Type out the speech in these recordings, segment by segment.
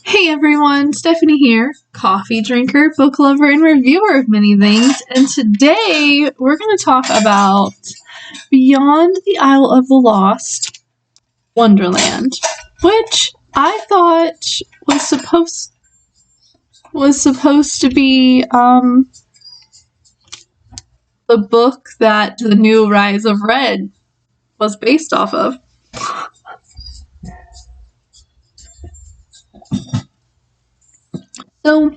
Hey everyone, Stephanie here, coffee drinker, book lover, and reviewer of many things, and today we're going to talk about Beyond the Isle of the Lost, Wonderland, which I thought was supposed to be the book that the new Rise of Red was based off of. So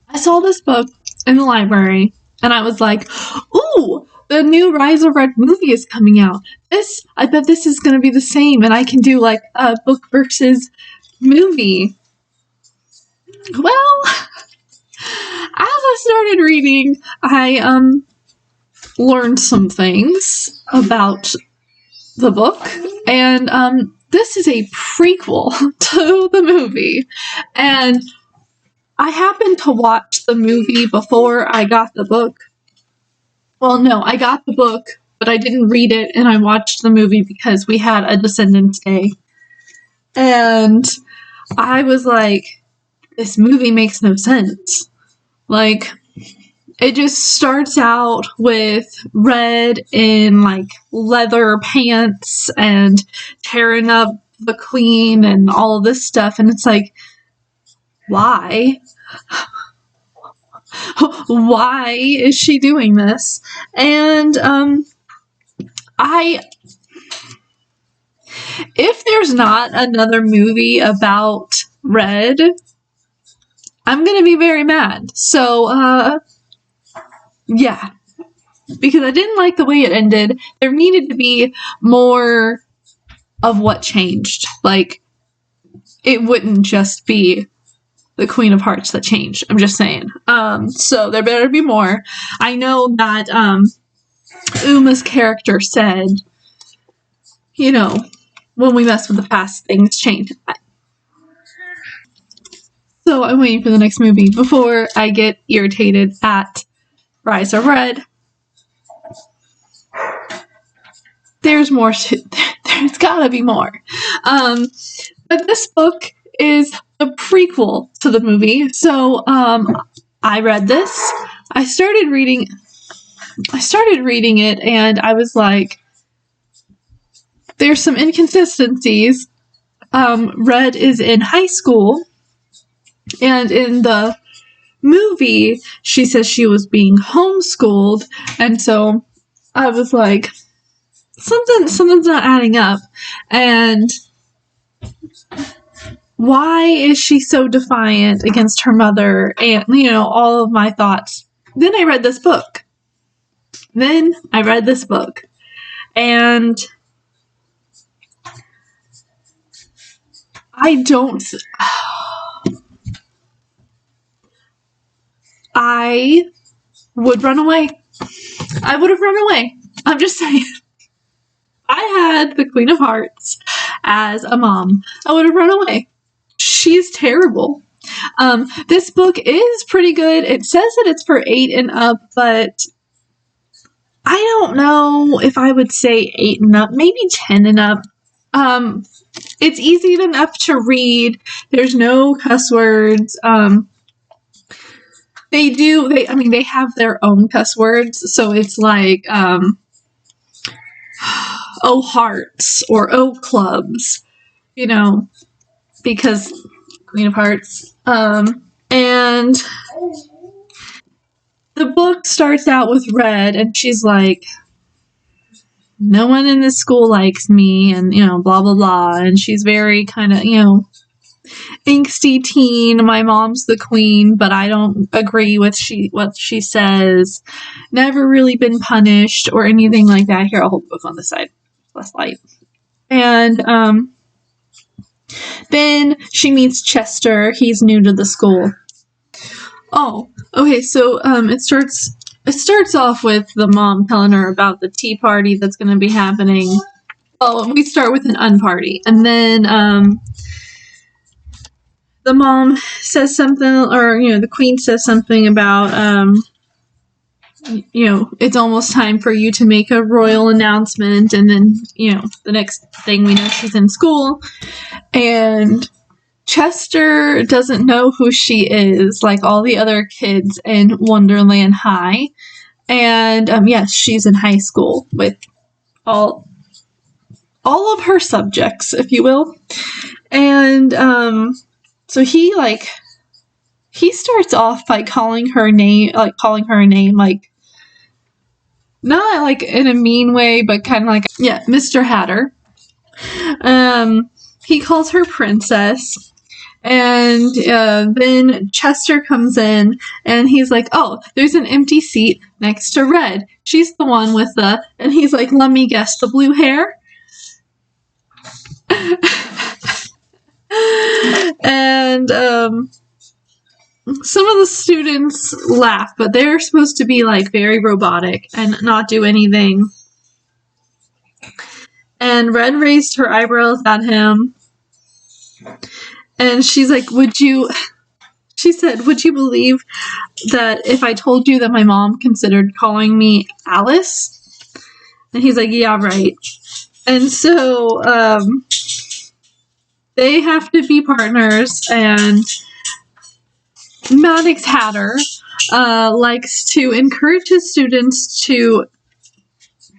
I saw this book in the library, and I was like, ooh, the new Rise of Red movie is coming out. I bet this is going to be the same, and I can do, like, a book versus movie. Well, as I started reading, I, learned some things about the book, and, this is a prequel to the movie, and I happened to watch the movie before I got the book. Well, no, I got the book, but I didn't read it, and I watched the movie because we had a Descendants Day. And I was like, this movie makes no sense. Like, it just starts out with Red in, like, leather pants and tearing up the Queen and all of this stuff, and it's like, why? Why is she doing this? And if there's not another movie about Red, I'm gonna be very mad. So yeah, because I didn't like the way it ended. There needed to be more of what changed. Like, it wouldn't just be the Queen of Hearts that changed. I'm just saying. So there better be more. I know that Uma's character said, you know, when we mess with the past, things change. So I'm waiting for the next movie before I get irritated at Rise of Red. There's more. There's gotta be more. But this book is a prequel to the movie. So I read this. I started reading it, and I was like, there's some inconsistencies. Red is in high school, and in the movie, she says she was being homeschooled, and so I was like, something's not adding up, and why is she so defiant against her mother, and, all of my thoughts. Then I read this book. And I would run away. I would have run away. I'm just saying. I had the Queen of Hearts as a mom. I would have run away. She's terrible. This book is pretty good. It says that it's for 8 and up, but I don't know if I would say 8 and up, maybe 10 and up. It's easy enough to read. There's no cuss words. They have their own cuss words, so it's like, oh hearts, or oh clubs, because Queen of Hearts. And the book starts out with Red, and she's like, no one in this school likes me, and, blah, blah, blah, and she's very kind of, angsty teen. My mom's the queen, but I don't agree with what she says. Never really been punished or anything like that. Here, I'll hold the book on the side. Less light. And then she meets Chester. He's new to the school. Oh, okay. So it starts off with the mom telling her about the tea party that's going to be happening. Oh, we start with an unparty, and then the mom says something, or the queen says something about it's almost time for you to make a royal announcement, and then the next thing we know, she's in school, and Chester doesn't know who she is, like all the other kids in Wonderland High. And yes, she's in high school with all of her subjects, if you will. And so he starts off by calling her a name, like not like in a mean way, but kind of like, yeah, Mr. Hatter. He calls her princess. And then Chester comes in and he's like, oh, there's an empty seat next to Red. She's the one with the, and he's like, let me guess, the blue hair? And some of the students laugh, but they're supposed to be like very robotic and not do anything. And Red raised her eyebrows at him. And she's like, she said, would you believe that if I told you that my mom considered calling me Alice? And he's like, yeah, right. And so, they have to be partners, and Maddox Hatter, likes to encourage his students to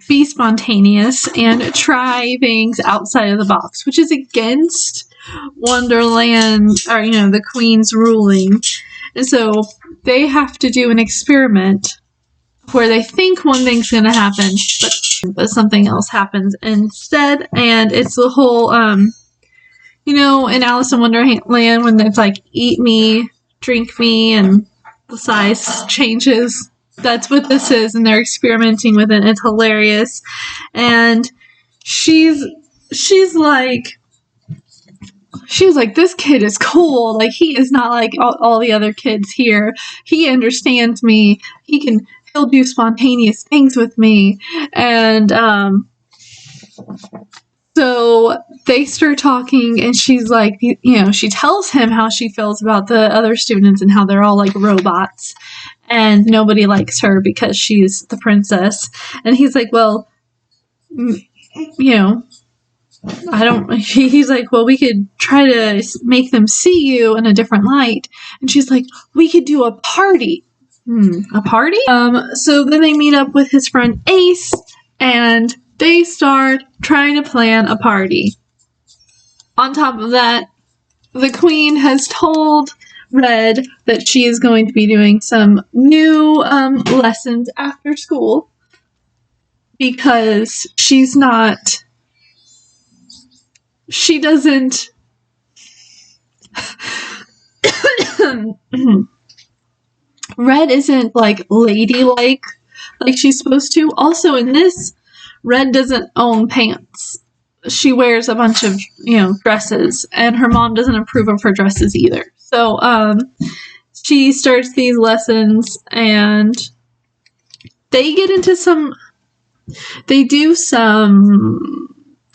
be spontaneous and try things outside of the box, which is against Wonderland, or, the Queen's ruling. And so they have to do an experiment where they think one thing's going to happen, but something else happens instead. And it's the whole, in Alice in Wonderland, when it's like, eat me, drink me, and the size changes. That's what this is, and they're experimenting with it. It's hilarious. And she's like, this kid is cool. Like, he is not like all the other kids here. He understands me. He'll do spontaneous things with me. And, so they start talking, and she's like, she tells him how she feels about the other students and how they're all like robots. And nobody likes her because she's the princess. And he's like, well, I don't, he's like, well, we could try to make them see you in a different light. And she's like, we could do a party. A party? So then they meet up with his friend Ace, and they start trying to plan a party. On top of that, the Queen has told Red that she is going to be doing some new lessons after school because she doesn't Red isn't like ladylike like she's supposed to. Also in this, Red doesn't own pants. She wears a bunch of, dresses, and her mom doesn't approve of her dresses either. So, she starts these lessons, and they do some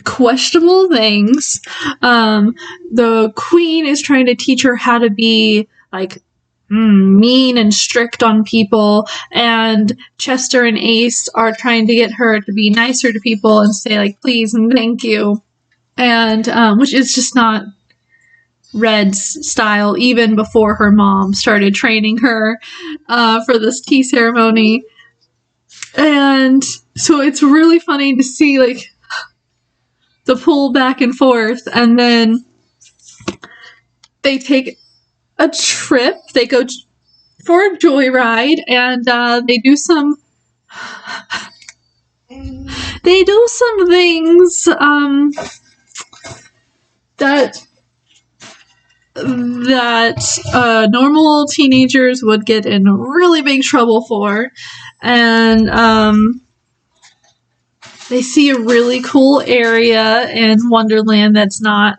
questionable things. The Queen is trying to teach her how to be, like, mean and strict on people, and Chester and Ace are trying to get her to be nicer to people and say, like, please and thank you, and which is just not Red's style, even before her mom started training her for this tea ceremony. And so it's really funny to see, like, the pull back and forth, and then they take a trip. They go for a joyride, and they do some things that normal teenagers would get in really big trouble for, and they see a really cool area in Wonderland that's not.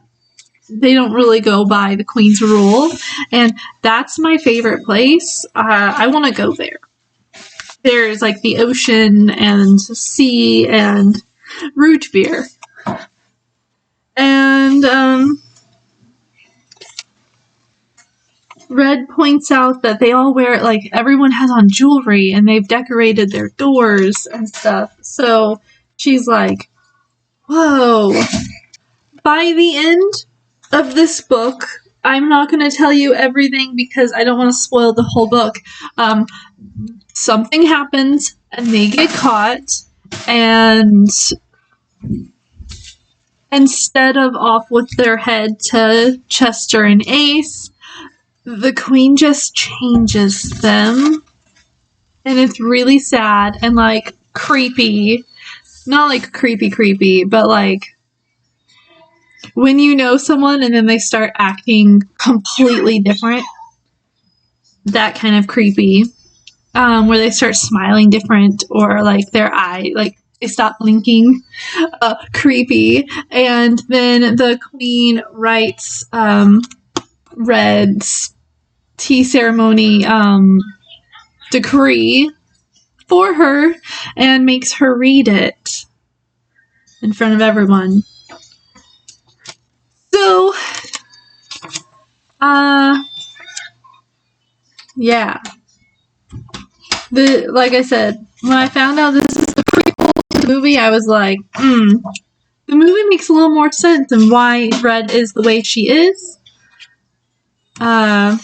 They don't really go by the Queen's rule, and that's my favorite place. I want to go there. There's like the ocean and sea and root beer. And Red points out that they all wear, like, everyone has on jewelry, and they've decorated their doors and stuff. So she's like, whoa. By the end of this book, I'm not going to tell you everything because I don't want to spoil the whole book. Something happens and they get caught, and instead of off with their head to Chester and Ace, the queen just changes them. And it's really sad and like creepy. Not like creepy, but like when you know someone and then they start acting completely different. That kind of creepy. Where they start smiling different, or like their eye, like they stop blinking. Creepy. And then the queen writes Red's tea ceremony decree for her and makes her read it in front of everyone. So, yeah. Like I said, when I found out this is the prequel to the movie, I was like, the movie makes a little more sense and why Red is the way she is. And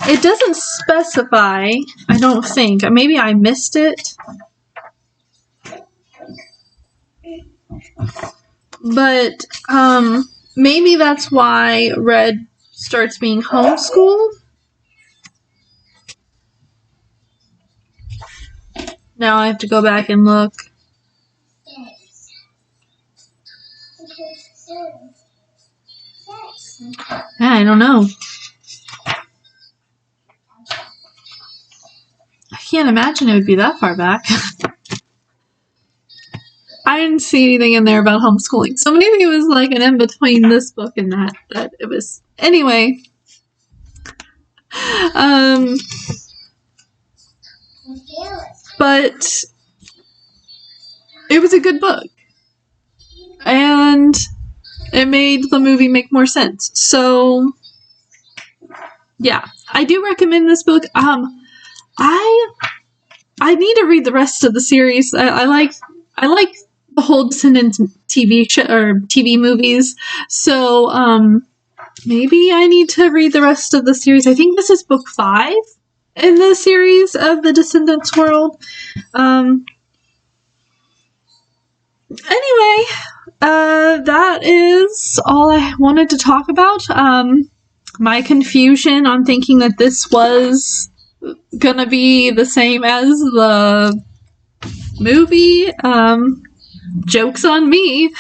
it doesn't specify, I don't think, maybe I missed it, but maybe that's why Red starts being homeschooled. Now I have to go back and look. Yeah, I don't know. I can't imagine it would be that far back. I didn't see anything in there about homeschooling, so maybe it was like an in-between this book and that it was. Anyway. But it was a good book. And it made the movie make more sense. So, yeah. I do recommend this book. I need to read the rest of the series. I like the whole Descendants TV show or TV movies. So, maybe I need to read the rest of the series. I think this is book 5 in the series of the Descendants world. Anyway, that is all I wanted to talk about. My confusion on thinking that this was gonna be the same as the movie. Joke's on me.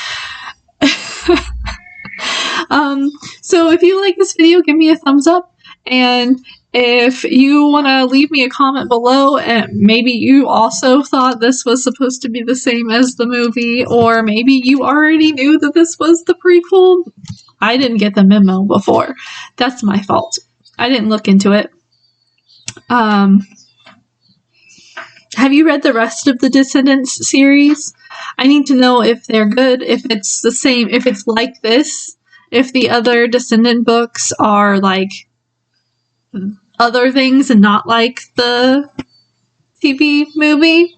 So if you like this video, give me a thumbs up, and if you want to leave me a comment below, and maybe you also thought this was supposed to be the same as the movie, or maybe you already knew that this was the prequel. I didn't get the memo before. That's my fault. I didn't look into it. Have you read the rest of the Descendants series? I need to know if they're good, if it's the same, if it's like this, if the other Descendant books are like other things and not like the TV movie.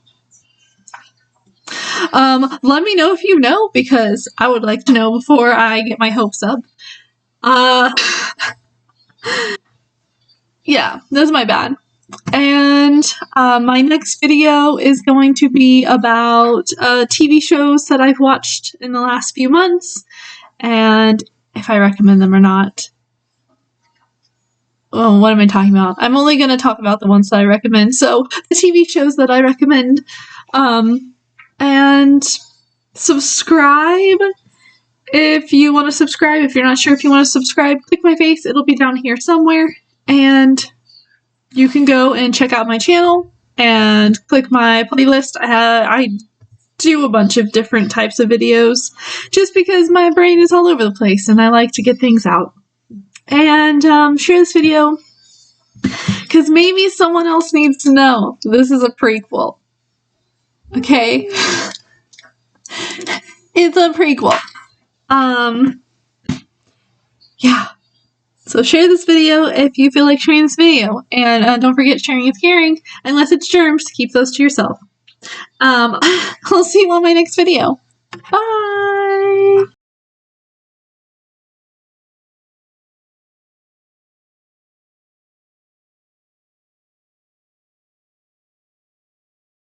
Let me know if you know, because I would like to know before I get my hopes up. Yeah, that's my bad. And my next video is going to be about TV shows that I've watched in the last few months, and if I recommend them or not. Oh, what am I talking about? I'm only going to talk about the ones that I recommend. So, the TV shows that I recommend. And subscribe if you want to subscribe. If you're not sure if you want to subscribe, click my face. It'll be down here somewhere. And you can go and check out my channel and click my playlist. I do a bunch of different types of videos just because my brain is all over the place and I like to get things out. And share this video because maybe someone else needs to know this is a prequel. Okay? It's a prequel. Yeah. So share this video if you feel like sharing this video. And don't forget, sharing is caring, unless it's germs. Keep those to yourself. I'll see you on my next video. Bye!